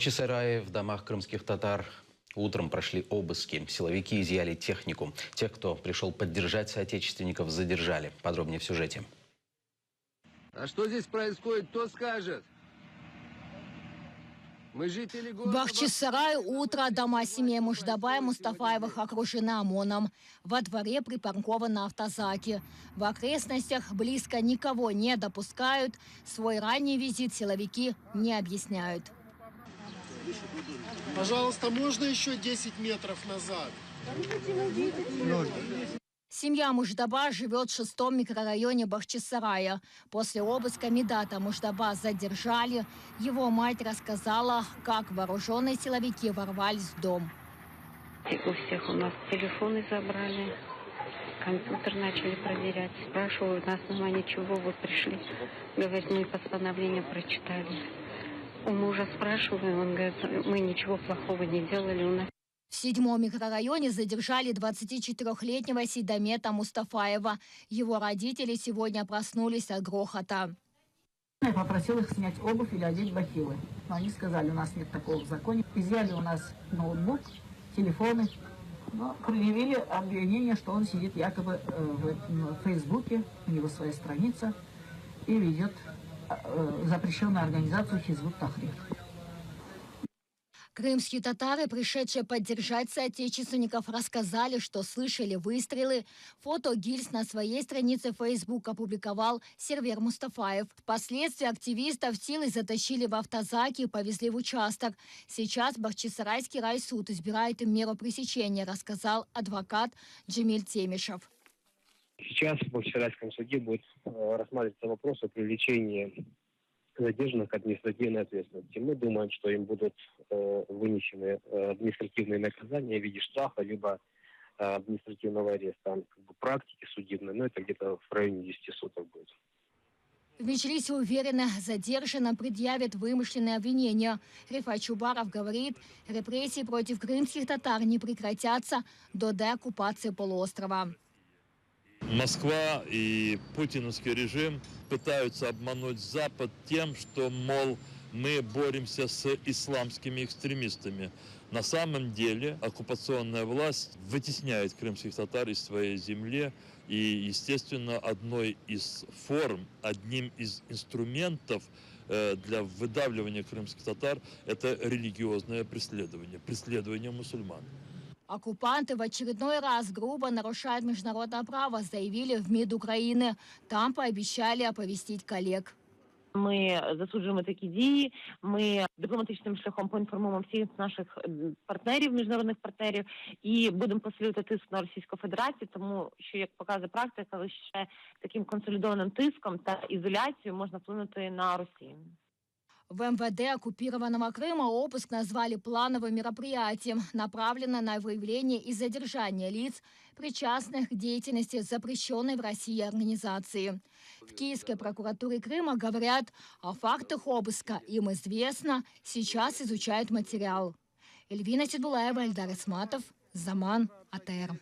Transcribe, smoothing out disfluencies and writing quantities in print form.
В Чисарае в домах крымских татар утром прошли обыски. Силовики изъяли технику. Тех, кто пришел поддержать соотечественников, задержали. Подробнее в сюжете. А что здесь происходит, кто скажет? Мы жители города... В Бахчисарае утро. Дома семьи Муждаба и Мустафаевых окружены ОМОНом. Во дворе припаркованы автозаки. В окрестностях близко никого не допускают. Свой ранний визит силовики не объясняют. Пожалуйста, можно еще 10 метров назад? Семья Муждаба живет в 6-м микрорайоне Бахчисарая. После обыска Медата Муждаба задержали. Его мать рассказала, как вооруженные силовики ворвались в дом. У всех у нас телефоны забрали, компьютер начали проверять. Спрашивают, на основании чего вы пришли. Говорит, мы постановление прочитали. У мужа спрашиваем, он говорит, мы ничего плохого не делали у нас. В 7-м микрорайоне задержали 24-летнего Сейдамета Мустафаева. Его родители сегодня проснулись от грохота. Я попросил их снять обувь или одеть бахилы. Но они сказали, у нас нет такого в законе. Изъяли у нас ноутбук, телефоны. Но предъявили обвинение, что он сидит якобы в Фейсбуке, у него своя страница, и ведет запрещенную организацию Хизбут Тахрир. Крымские татары, пришедшие поддержать соотечественников, рассказали, что слышали выстрелы. Фото гильз на своей странице Facebook опубликовал Сервер Мустафаев. Впоследствии активистов силой затащили в автозаки и повезли в участок. Сейчас Бахчисарайский райсуд избирает им меру пресечения, рассказал адвокат Джемиль Темишев. Сейчас в Бахчисарайском суде будет рассматриваться вопрос о привлечении задержанных к административной ответственности. Мы думаем, что им будут вынесены административные наказания в виде штрафа, либо административного ареста. Практики судебной, но это где-то в районе 10 суток будет. В Меджлисе уверены, задержанным предъявят вымышленные обвинения. Рифат Чубаров говорит, репрессии против крымских татар не прекратятся до деоккупации полуострова. Москва и путиновский режим пытаются обмануть Запад тем, что, мол, мы боремся с исламскими экстремистами. На самом деле оккупационная власть вытесняет крымских татар из своей земли. И, естественно, одной из форм, одним из инструментов для выдавливания крымских татар – это религиозное преследование мусульман. Оккупанты в очередной раз грубо нарушают международное право, заявили в МИД України. Там пообещали оповістити колег. Ми засуджуємо такі дії, ми дипломатичним шляхом поінформуємо всіх наших партнерів, міжнародних партнерів, і будемо посилювати тиск на Російську Федерацію, тому що, як показує практика, лише таким консолідованим тиском та ізоляцією можна вплинути на Росію. В МВД оккупированного Крыма обыск назвали плановым мероприятием, направленным на выявление и задержание лиц, причастных к деятельности запрещенной в России организации. В Киевской прокуратуре Крыма говорят, о фактах обыска им известно, сейчас изучают материал. Эльвина Седулаева, Эльдар Исматов, Заман, АТР.